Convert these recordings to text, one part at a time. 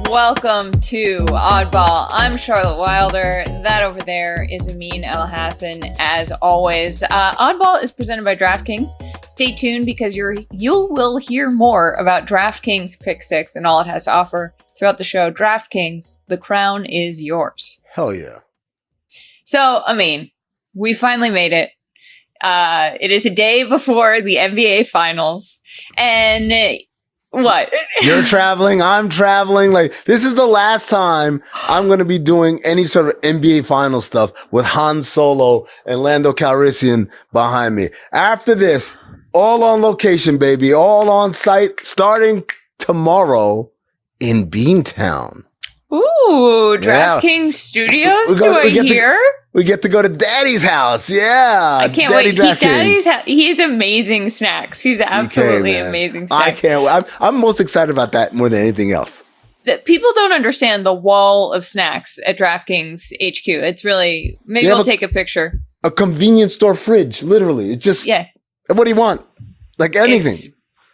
Welcome to Oddball. I'm Charlotte Wilder. That over there is Amin Elhassan, as always. Oddball is presented by DraftKings. Stay tuned because you will hear more about DraftKings Pick6 and all it has to offer throughout the show. DraftKings, the crown is yours. Hell yeah. So, Amin, we finally made it. It is a day before the NBA Finals. And what? You're traveling, I'm traveling. Like, this is the last time I'm going to be doing any sort of NBA Finals stuff with Han Solo and Lando Calrissian behind me. After this, all on location, baby, all on site, starting tomorrow in Beantown. Ooh, DraftKings Studios, we get to go to Daddy's house. Yeah. I can't wait. He's amazing snacks. He's absolutely amazing snacks. I can't wait. I'm most excited about that more than anything else. People don't understand the wall of snacks at DraftKings HQ. It's really, maybe I'll take a picture. A convenience store fridge, literally. It's just, yeah. What do you want? Like anything.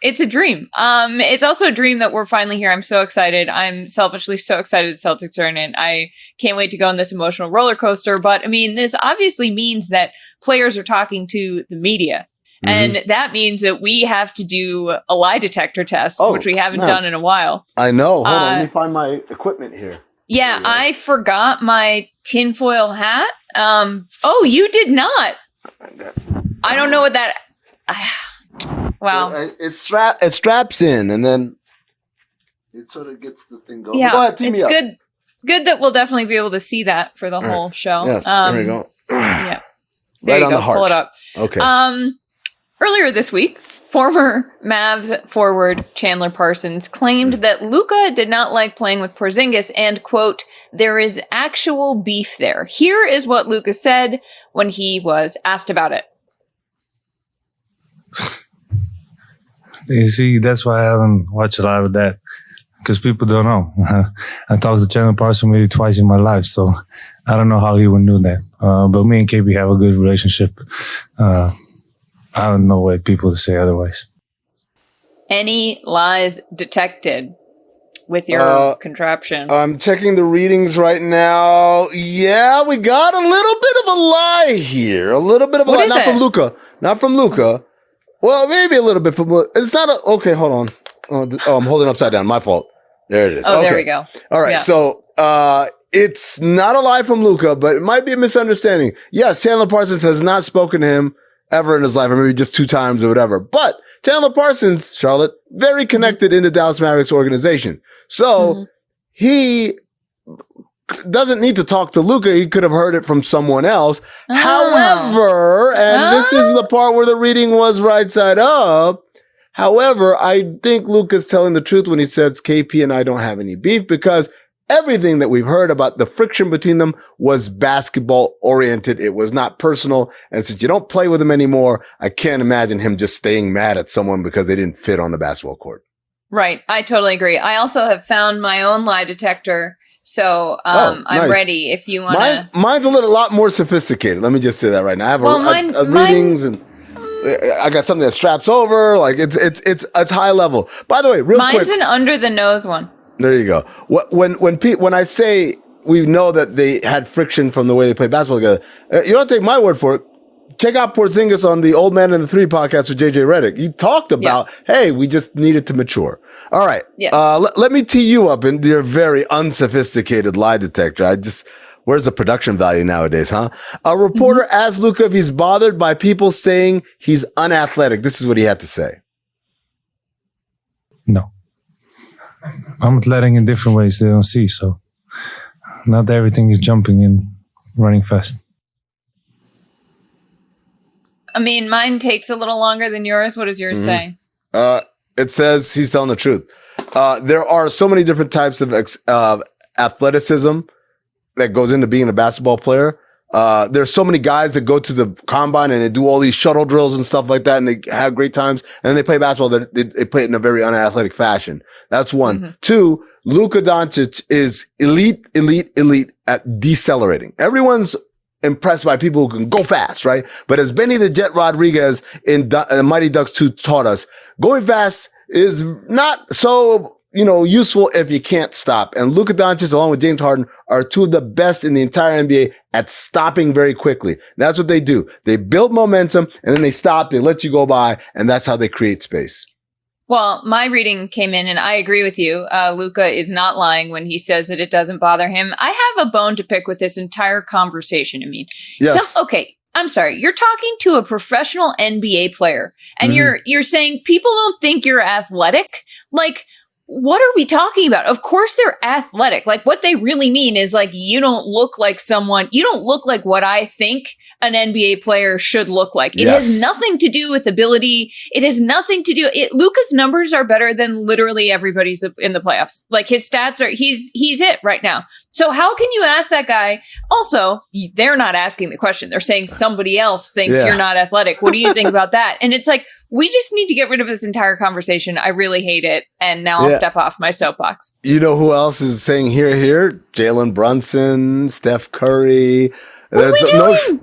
It's a dream. It's also a dream that we're finally here. I'm so excited. I'm selfishly so excited the Celtics are in it. I can't wait to go on this emotional roller coaster. But I mean, this obviously means that players are talking to the media. Mm-hmm. And that means that we have to do a lie detector test, which we haven't done in a while. I know. Hold on. Let me find my equipment here. Yeah, I forgot my tinfoil hat. You did not. I don't know what that... Wow. It straps in and then it sort of gets the thing going. Yeah, go ahead, it's good that we'll definitely be able to see that for the whole show. Yes, there we go. Yeah. There you go. The heart. Pull it up. Okay. Earlier this week, former Mavs forward Chandler Parsons claimed that Luka did not like playing with Porzingis and, quote, there is actual beef there. Here is what Luka said when he was asked about it. You see, that's why I haven't watched a lot of that, because people don't know. I talked to Chandler Parsons maybe twice in my life, so I don't know how he would know that. But me and KB have a good relationship. I don't know what people to say otherwise. Any lies detected with your contraption? I'm checking the readings right now. Yeah, we got a little bit of a lie here. A little bit of a lie. Not from Luka. Well, maybe a little bit from... It's not a... Okay, hold on. I'm holding upside down. My fault. There it is. Oh, okay. There we go. All right, So it's not a lie from Luka, but it might be a misunderstanding. Yes, Chandler Parsons has not spoken to him ever in his life, or maybe just 2 times or whatever. But Chandler Parsons, Charlotte, very connected in the Dallas Mavericks organization. So he doesn't need to talk to Luka. He could have heard it from someone else. However, and this is the part where the reading was right side up. However, I think Luka's telling the truth when he says KP and I don't have any beef, because everything that we've heard about the friction between them was basketball oriented. It was not personal. And since you don't play with him anymore, I can't imagine him just staying mad at someone because they didn't fit on the basketball court. Right. I totally agree. I also have found my own lie detector. So nice. I'm ready if you want to. Mine's a lot more sophisticated. Let me just say that right now. I have readings and I got something that straps over. Like it's high level. By the way, mine's an under the nose one. There you go. When I say we know that they had friction from the way they play basketball together, you don't take my word for it. Check out Porzingis on the Old Man and the Three podcast with JJ Redick. He talked about, hey, we just needed to mature. All right. Yeah. Let me tee you up in your very unsophisticated lie detector. Where's the production value nowadays, huh? A reporter asked Luka if he's bothered by people saying he's unathletic. This is what he had to say. No. I'm athletic in different ways they don't see, so not everything is jumping and running fast. I mean, mine takes a little longer than yours. What does yours say? It says he's telling the truth. There are so many different types of athleticism that goes into being a basketball player. There's so many guys that go to the combine and they do all these shuttle drills and stuff like that, and they have great times, and they play basketball. They play it in a very unathletic fashion. That's one. Mm-hmm. 2, Luka Doncic is elite at decelerating. Everyone's impressed by people who can go fast, right? But as Benny the Jet Rodriguez in Mighty Ducks 2 taught us, going fast is not so useful if you can't stop. And Luka Doncic, along with James Harden, are two of the best in the entire NBA at stopping very quickly. That's what they do. They build momentum and then they stop. They let you go by, and that's how they create space. Well, my reading came in, and I agree with you. Luka is not lying when he says that it doesn't bother him. I have a bone to pick with this entire conversation. I mean, yes. So, okay, I'm sorry. You're talking to a professional NBA player, and you're saying people don't think you're athletic. Like, what are we talking about? Of course they're athletic. Like, what they really mean is, like, you don't look like what I think an NBA player should look like. It has nothing to do with ability. It has nothing to do. Luka's numbers are better than literally everybody's in the playoffs. Like, his stats are, he's it right now. So how can you ask that guy? Also, they're not asking the question. They're saying somebody else thinks you're not athletic. What do you think about that? And it's like, we just need to get rid of this entire conversation. I really hate it. And now I'll step off my soapbox. You know who else is saying here? Jalen Brunson, Steph Curry. There's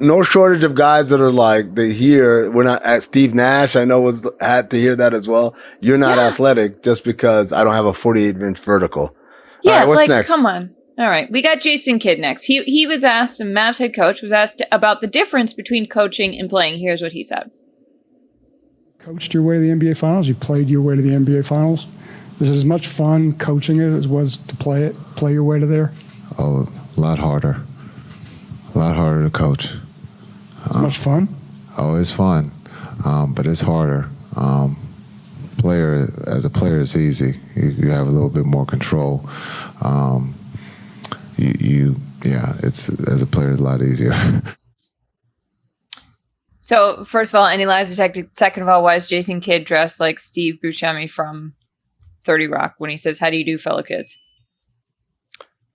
no shortage of guys that are like, they hear, we're not at Steve Nash. I know had to hear that as well. You're not athletic just because I don't have a 48-inch vertical. Yeah, all right, what's next? Come on. All right, we got Jason Kidd next. He was asked, and Mavs head coach was asked about the difference between coaching and playing. Here's what he said. Coached your way to the NBA Finals. You played your way to the NBA Finals. Was it as much fun coaching it as was to play your way to there? Oh, a lot harder. A lot harder to coach. As much fun? Oh, it's fun, but it's harder. As a player, it's easy. You have a little bit more control. It's as a player, it's a lot easier. So, first of all, any lies detected? Second of all, why is Jason Kidd dressed like Steve Buscemi from 30 Rock when he says, "How do you do, fellow kids?"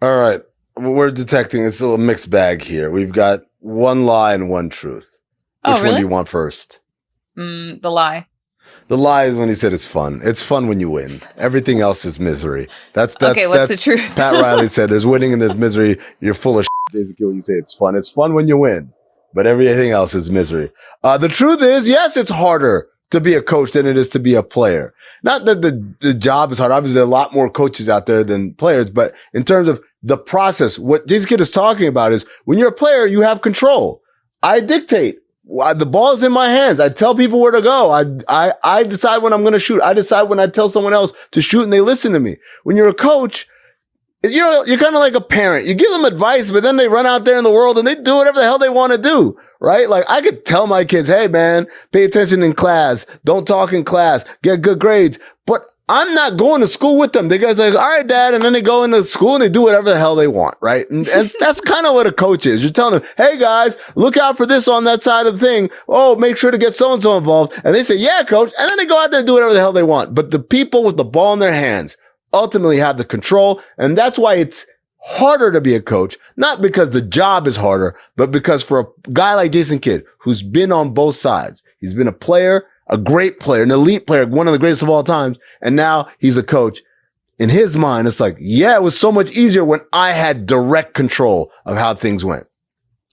All right. We're detecting it's a little mixed bag here. We've got one lie and one truth. Which one do you want first? The lie. The lie is when he said it's fun. It's fun when you win. Everything else is misery. That's okay, what's the truth? Pat Riley said there's winning and there's misery. You're full of shit basically when you say it's fun. It's fun when you win, but everything else is misery. The truth is, yes, it's harder to be a coach than it is to be a player. Not that the job is hard. Obviously, there are a lot more coaches out there than players, but in terms of the process, what Jason Kidd is talking about is when you're a player, you have control. I dictate. The ball is in my hands. I tell people where to go. I decide when I'm going to shoot. I decide when I tell someone else to shoot and they listen to me. When you're a coach, you're kind of like a parent. You give them advice, but then they run out there in the world and they do whatever the hell they want to do, right? Like I could tell my kids, hey man, pay attention in class. Don't talk in class. Get good grades. But I'm not going to school with them. They guys like, all right, dad. And then they go into school and they do whatever the hell they want, right? And that's kind of what a coach is. You're telling them, hey guys, look out for this on that side of the thing. Oh, make sure to get so-and-so involved. And they say, yeah, coach. And then they go out there and do whatever the hell they want. But the people with the ball in their hands ultimately have the control. And that's why it's harder to be a coach, not because the job is harder, but because for a guy like Jason Kidd, who's been on both sides, he's been a player, a great player, an elite player, one of the greatest of all times. And now he's a coach. In his mind, it's like, yeah, it was so much easier when I had direct control of how things went.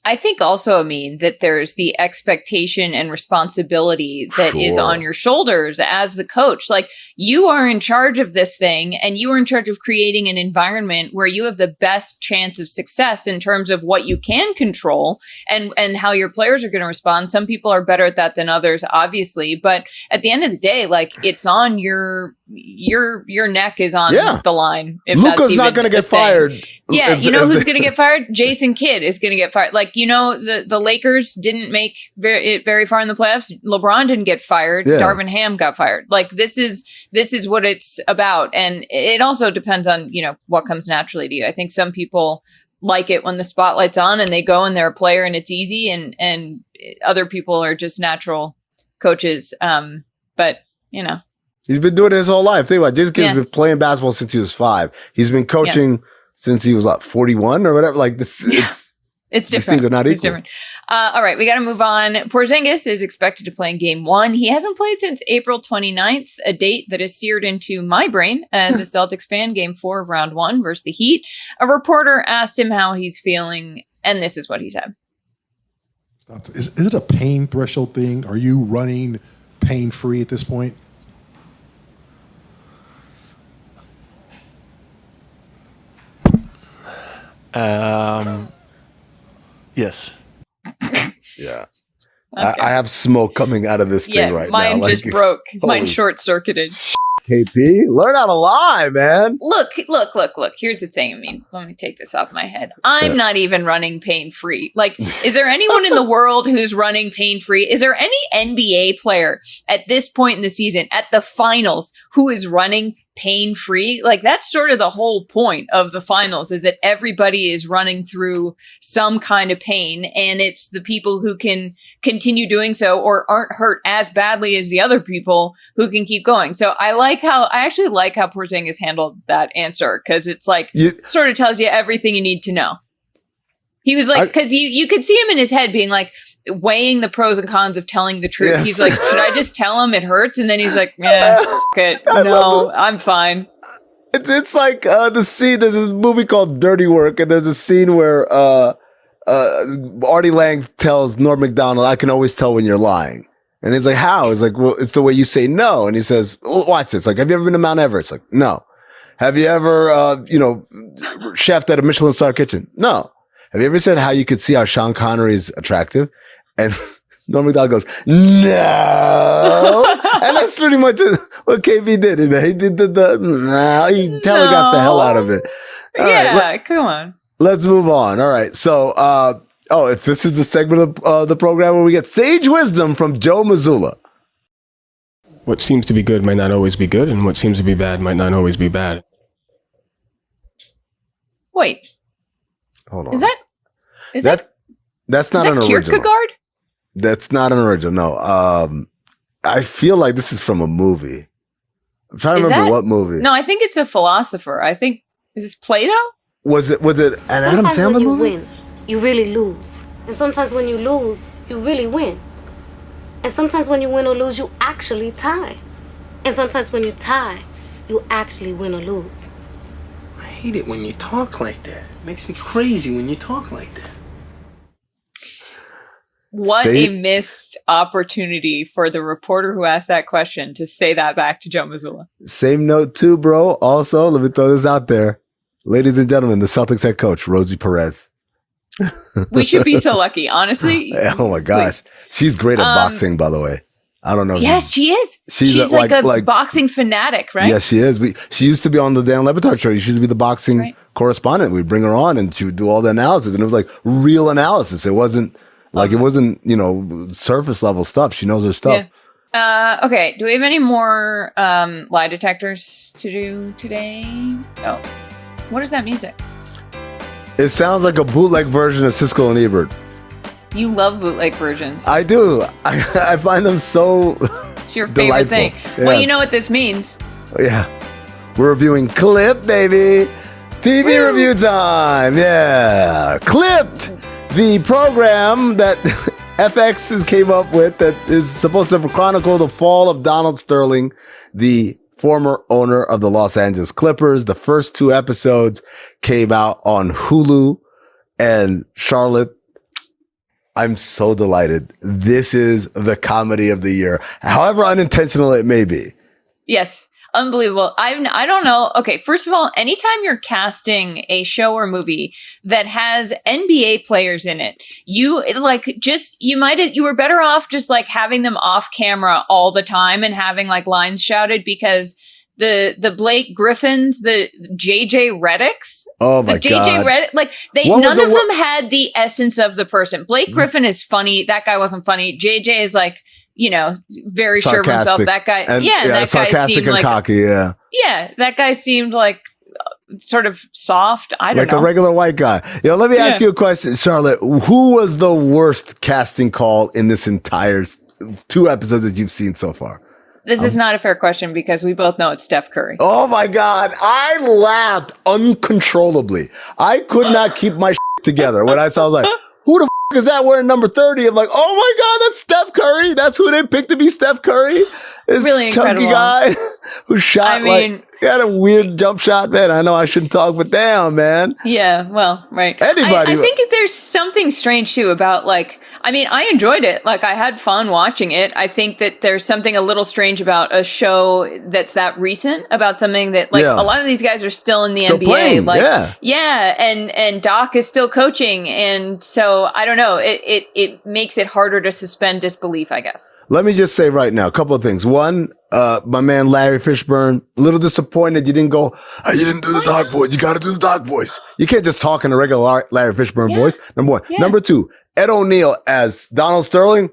I think also, Amin, that there's the expectation and responsibility that is on your shoulders as the coach. Like you are in charge of this thing and you are in charge of creating an environment where you have the best chance of success in terms of what you can control and how your players are going to respond. Some people are better at that than others, obviously. But at the end of the day, like it's on your neck is on the line. If Luka's not going to get fired. Yeah. You know who's going to get fired? Jason Kidd is going to get fired. Like, you know, the Lakers didn't make it very far in the playoffs. LeBron didn't get fired. Yeah. Darvin Ham got fired. Like this is what it's about. And it also depends on, you know, what comes naturally to you. I think some people like it when the spotlight's on and they go and they're a player and it's easy and other people are just natural coaches. But you know, he's been doing it his whole life. Think about it. Jason Kidd's been playing basketball since he was 5. He's been coaching since he was 41 or whatever. Like this, it's different. These things are not equal. It's different. All right, we got to move on. Porzingis is expected to play in Game 1. He hasn't played since April 29th, a date that is seared into my brain as a Celtics fan. Game 4 of Round 1 versus the Heat. A reporter asked him how he's feeling, and this is what he said. Is it a pain threshold thing? Are you running pain-free at this point? Yes. Yeah. Okay. I have smoke coming out of this thing right now. Mine just broke. Mine holy short-circuited. KP, learn how to lie, man. Look. Here's the thing. I mean, let me take this off my head. I'm not even running pain-free. Like, is there anyone in the world who's running pain-free? Is there any NBA player at this point in the season, at the finals, who is running pain-free? Like, that's sort of the whole point of the finals, is that everybody is running through some kind of pain, and it's the people who can continue doing so or aren't hurt as badly as the other people who can keep going. So I actually like how Porzingis handled that answer, because it's like sort of tells you everything you need to know. He was like, because you could see him in his head being like, weighing the pros and cons of telling the truth. Yes. He's like, should I just tell him it hurts? And then he's like, yeah, okay, no, I'm fine. It's like the scene. There's this movie called Dirty Work, and there's a scene where Artie Lang tells Norm Macdonald, "I can always tell when you're lying." And he's like, "How?" He's like, "Well, it's the way you say no." And he says, well, "Watch this. Like, have you ever been to Mount Everest?" Like, "No." Have you ever, chefed at a Michelin star kitchen? No. Have you ever said how you could see how Sean Connery is attractive? And Norm Macdonald goes, no. And that's pretty much what KV did. He did he telegraphed the hell out of it. All right, come on. Let's move on. All right. So, this is the segment of the program where we get sage wisdom from Joe Mazzulla. What seems to be good might not always be good, and what seems to be bad might not always be bad. Wait. Hold on. That's not an original. Kierkegaard? That's not an original. No. I feel like this is from a movie. I'm trying to remember what movie. No, I think it's a philosopher. I think, is this Plato? Was it an Adam Sandler movie? When you win, you really lose. And sometimes when you lose, you really win. And sometimes when you win or lose, you actually tie. And sometimes when you tie, you actually win or lose. I hate it when you talk like that. It makes me crazy when you talk like that. What a missed opportunity for the reporter who asked that question to say that back to Joe Mazzulla. Same note too, bro. Also, let me throw this out there. Ladies and gentlemen, the Celtics head coach, Rosie Perez. We should be so lucky, honestly. Oh my gosh. Please. She's great at boxing, by the way. I don't know. Yes, she is. She's like a boxing fanatic, right? Yes, she is. She used to be on the Dan Lebatard show. She used to be the boxing correspondent. We'd bring her on and she would do all the analysis. And it was like real analysis. It wasn't surface level stuff. She knows her stuff. Yeah. Okay. Do we have any more lie detectors to do today? Oh, what is that music? It sounds like a bootleg version of Siskel and Ebert. You love bootleg versions. I do. I find them so it's your favorite thing. Yes. Well, you know what this means. Yeah. We're reviewing Clipped, baby. TV review time. Yeah. Clipped. The program that FX came up with that is supposed to chronicle the fall of Donald Sterling, the former owner of the Los Angeles Clippers. The first 2 episodes came out on Hulu and Charlotte. I'm so delighted. This is the comedy of the year, however unintentional it may be. Yes. Unbelievable. I don't know. Okay. First of all, anytime you're casting a show or movie that has NBA players in it, you were better off just like having them off camera all the time and having like lines shouted, because the Blake Griffins, the JJ Redicks. Oh my God. The JJ Redick, like none of them had the essence of the person. Blake Griffin is funny. That guy wasn't funny. JJ is like, very sure of himself. That guy, that guy seemed like cocky. Yeah, that guy seemed like sort of soft. I don't know, like a regular white guy. Let me ask you a question, Charlotte. Who was the worst casting call in this entire 2 episodes that you've seen so far? This is not a fair question because we both know it's Steph Curry. Oh my God, I laughed uncontrollably. I could not keep my together when I saw. I was like, who the is that wearing number 30? I'm like, oh my God, that's Steph Curry. That's who they picked to be Steph Curry. This really chunky incredible guy who shot He had a weird jump shot, man. I know I shouldn't talk, but damn, man. Yeah, well, right. Anybody. I think there's something strange too about I enjoyed it. Like I had fun watching it. I think that there's something a little strange about a show that's that recent, about something that a lot of these guys are still in the NBA. Playing, and Doc is still coaching. And so I don't know. It makes it harder to suspend disbelief, I guess. Let me just say right now, a couple of things. One, my man Larry Fishburne, a little disappointed you didn't go, you didn't do the Doc voice. You got to do the Doc voice. You can't just talk in a regular Larry Fishburne voice. Number one. Yeah. Number two, Ed O'Neill as Donald Sterling.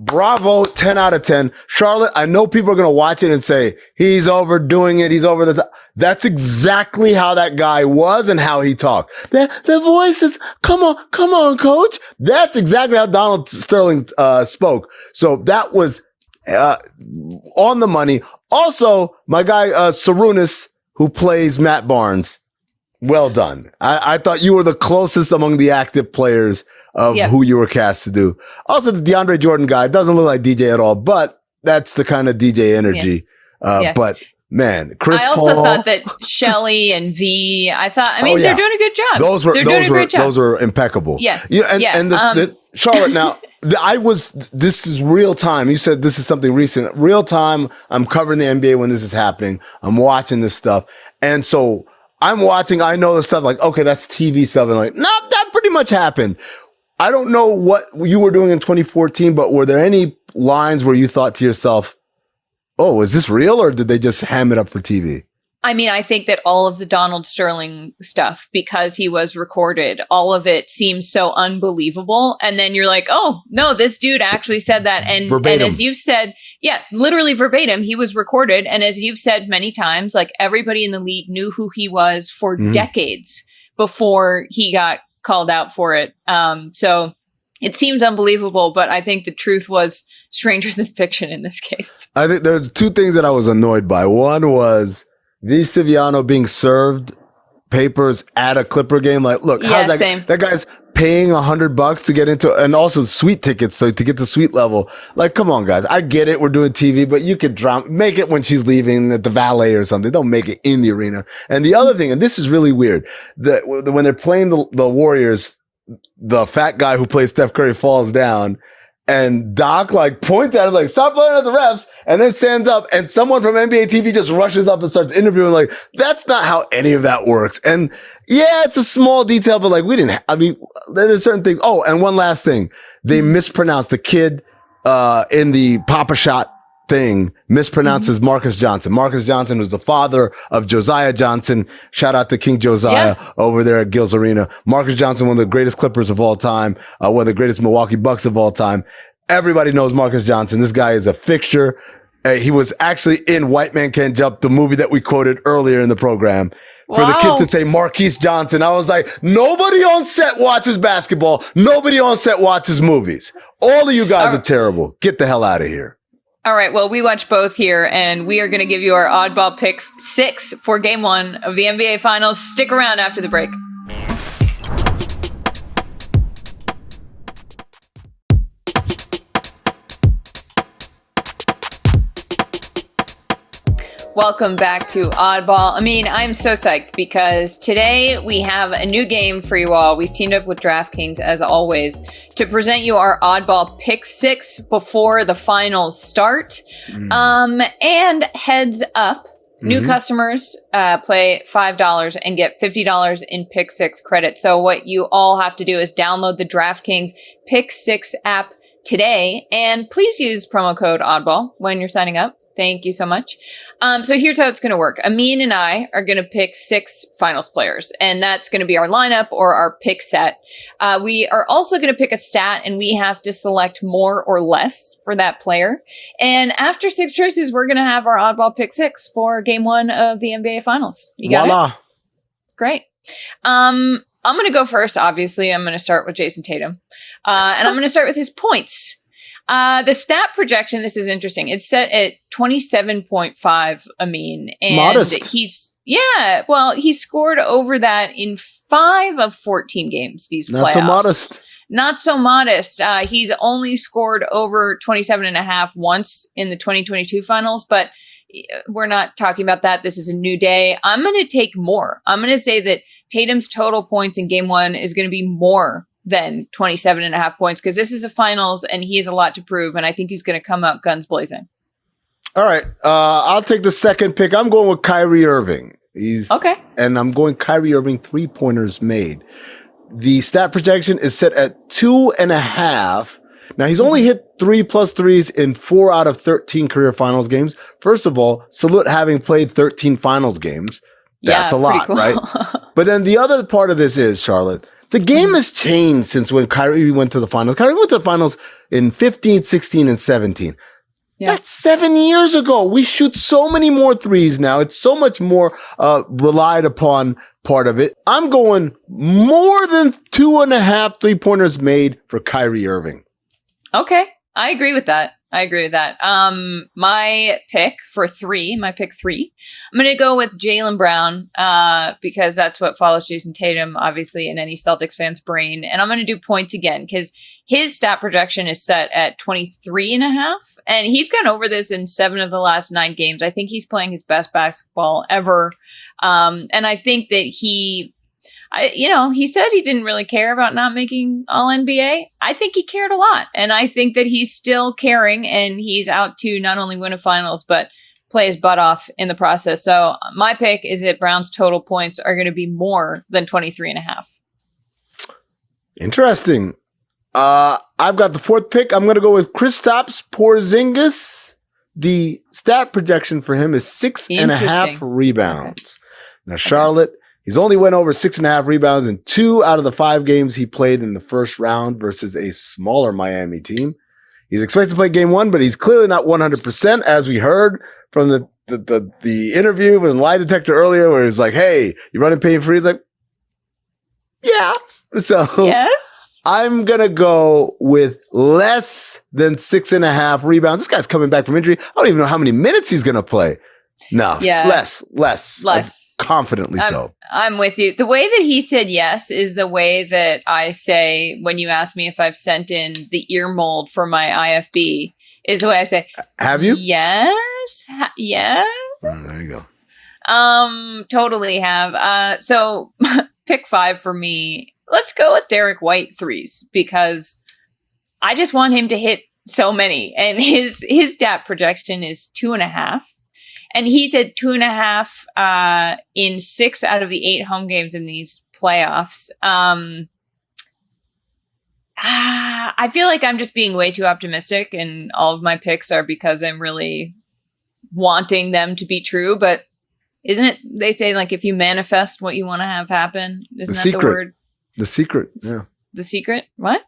Bravo, 10 out of 10. Charlotte, I know people are going to watch it and say, he's overdoing it. He's over the top. That's exactly how that guy was and how he talked. The voice is, come on, coach. That's exactly how Donald Sterling spoke. So that was on the money. Also, my guy Sarunas, who plays Matt Barnes, well done. I thought you were the closest among the active players of who you were cast to do. Also, the DeAndre Jordan guy doesn't look like DJ at all, but that's the kind of DJ energy. But man, Chris Paul. I also thought that Shelley and V, they're doing a good job. Those were impeccable. And the Charlotte now, this is real time. You said this is something recent. Real time. I'm covering the NBA when this is happening. I'm watching this stuff. And so I'm watching, I know the stuff like, okay, that's TV stuff. And like, no, that pretty much happened. I don't know what you were doing in 2014, but were there any lines where you thought to yourself, oh, is this real or did they just ham it up for TV? I mean, I think that all of the Donald Sterling stuff, because he was recorded, all of it seems so unbelievable. And then you're like, oh, no, this dude actually said that. And as you've said, literally verbatim, he was recorded. And as you've said many times, like everybody in the league knew who he was for decades before he got called out for it. So it seems unbelievable, but I think the truth was stranger than fiction in this case. I think there's two things that I was annoyed by. One was V. Stiviano being served papers at a Clipper game. Like, look, how's that guy's paying $100 to get into, and also suite tickets. So to get the suite level, like, come on, guys. I get it. We're doing TV, but you could make it when she's leaving at the valet or something. Don't make it in the arena. And the other thing, and this is really weird, that when they're playing the Warriors, the fat guy who plays Steph Curry falls down. And Doc points at him stop playing at the refs, and then stands up, and someone from NBA TV just rushes up and starts interviewing that's not how any of that works. And it's a small detail, but there's certain things. Oh, and one last thing. They mispronounced the kid in the Papa Shot thing, mispronounces Marcus Johnson. Marcus Johnson was the father of Josiah Johnson. Shout out to King Josiah over there at Gil's Arena. Marcus Johnson, one of the greatest Clippers of all time, one of the greatest Milwaukee Bucks of all time. Everybody knows Marcus Johnson. This guy is a fixture. He was actually in White Man Can't Jump, the movie that we quoted earlier in the program. For the kid to say Marquise Johnson, I was like, nobody on set watches basketball. Nobody on set watches movies. All of you guys are terrible. Get the hell out of here. All right. Well, we watch both here, and we are going to give you our oddball pick 6 for game 1 of the NBA Finals. Stick around after the break. Welcome back to Oddball. I mean, I'm so psyched because today we have a new game for you all. We've teamed up with DraftKings, as always, to present you our Oddball Pick 6 before the finals start. And heads up, new customers play $5 and get $50 in Pick 6 credit. So what you all have to do is download the DraftKings Pick 6 app today, and please use promo code Oddball when you're signing up. Thank you so much. So here's how it's going to work. Amin and I are going to pick 6 finals players, and that's going to be our lineup or our pick set. We are also going to pick a stat, and we have to select more or less for that player. And after 6 choices, we're going to have our oddball pick 6 for game 1 of the NBA Finals. You got it? Great. I'm going to go first. Obviously, I'm going to start with Jason Tatum, and I'm going to start with his points. The stat projection, this is interesting. It's set at 27.5, Amin. And modest. He scored over that in 5 of 14 games these playoffs. Not so modest. He's only scored over 27.5 once in the 2022 finals, but we're not talking about that. This is a new day. I'm going to take more. I'm going to say that Tatum's total points in game one is going to be more than 27.5 points because this is a finals and he has a lot to prove. And I think he's going to come out guns blazing. All right. I'll take the second pick. I'm going with Kyrie Irving. Okay. And I'm going Kyrie Irving 3-pointers made. The stat projection is set at 2.5. Now, he's only hit 3+ threes in 4 out of 13 career finals games. First of all, salute having played 13 finals games. That's a lot, cool. Right? But then the other part of this is, Charlotte, the game has changed since when Kyrie went to the finals. Kyrie went to the finals in 15, 16, and 17. Yeah. That's 7 years ago. We shoot so many more threes now. It's so much more relied upon part of it. I'm going more than 2.5 3-pointers made for Kyrie Irving. Okay. I agree with that. My pick 3, I'm going to go with Jaylen Brown, because that's what follows Jason Tatum, obviously, in any Celtics fan's brain. And I'm going to do points again because his stat projection is set at 23.5, and he's gone over this in 7 of the last 9 games. I think he's playing his best basketball ever. And I think that he said he didn't really care about not making All-NBA. I think he cared a lot. And I think that he's still caring and he's out to not only win a finals, but play his butt off in the process. So my pick is that Brown's total points are going to be more than 23.5. Interesting. I've got the 4th pick. I'm going to go with Kristaps Porzingis. The stat projection for him is 6.5 rebounds. Okay. Now, Charlotte, he's only went over 6.5 rebounds in 2 out of the 5 games he played in the first round versus a smaller Miami team. He's expected to play game 1, but he's clearly not 100%, as we heard from the interview with Lie Detector earlier, where he's like, "Hey, you running pain free?" He's like, "Yeah." So yes, I'm gonna go with less than 6.5 rebounds. This guy's coming back from injury. I don't even know how many minutes he's gonna play. No, less. Confidently so. I'm with you. The way that he said yes is the way that I say when you ask me if I've sent in the ear mold for my IFB, is the way I say, have you? Yes. Yeah. There you go. Totally have. So pick 5 for me. Let's go with Derek White threes because I just want him to hit so many. And his stat projection is 2.5. And he's at 2.5 in 6 out of the 8 home games in these playoffs. I feel like I'm just being way too optimistic, and all of my picks are because I'm really wanting them to be true. But isn't it? They say like if you manifest what you want to have happen, isn't that the word? The Secret. Yeah. The Secret. What?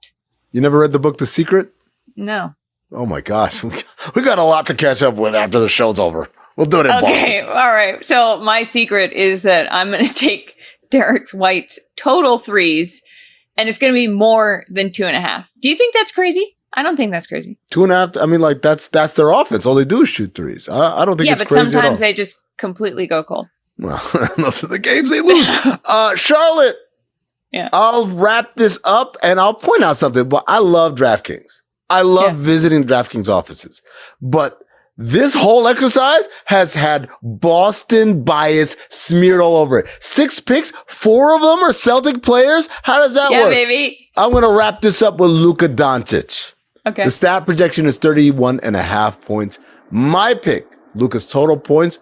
You never read the book The Secret? No. Oh my gosh, we got a lot to catch up with after the show's over. We'll do it in Boston. Okay, all right. So my secret is that I'm going to take Derek White's total threes, and it's going to be more than 2.5. Do you think that's crazy? I don't think that's crazy. 2.5. I mean, like that's their offense. All they do is shoot threes. I don't think it's crazy. Yeah, but sometimes they just completely go cold. Well, those are the games they lose. Charlotte. Yeah. I'll wrap this up and I'll point out something. But I love DraftKings. I love visiting DraftKings offices, but this whole exercise has had Boston bias smeared all over it. 6 picks, 4 of them are Celtic players. How does that work? Yeah, baby. I'm going to wrap this up with Luka Doncic. Okay. The stat projection is 31.5 points. My pick, Luka's total points,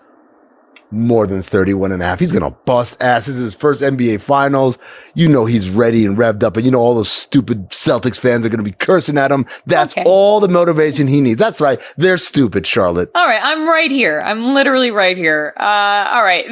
more than 31.5. He's going to bust ass. This is his first NBA finals. You know he's ready and revved up. And you know all those stupid Celtics fans are going to be cursing at him. That's all the motivation he needs. That's right. They're stupid, Charlotte. All right. I'm right here. I'm literally right here. All right.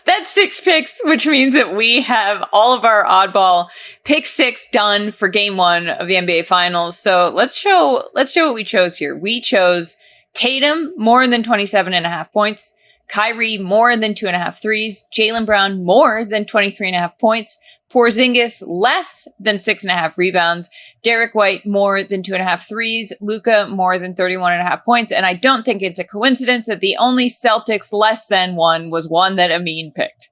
That's 6 picks, which means that we have all of our oddball pick 6 done for game 1 of the NBA finals. So let's show what we chose here. We chose Tatum more than 27.5 points. Kyrie more than 2.5 threes. Jaylen Brown more than 23.5 points. Porzingis less than 6.5 rebounds. Derek White more than 2.5 threes. Luka more than 31.5 points. And I don't think it's a coincidence that the only Celtics less than one was one that Amin picked.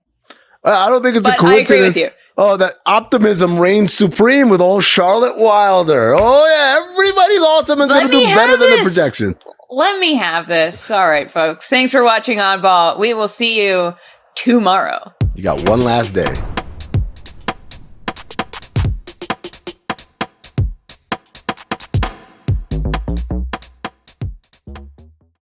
I don't think it's a coincidence. I agree with you. Oh, that optimism reigns supreme with old Charlotte Wilder. Oh yeah, everybody's awesome and going to do better than the projection. Let me have this. All right, folks. Thanks for watching Oddball. We will see you tomorrow. You got one last day.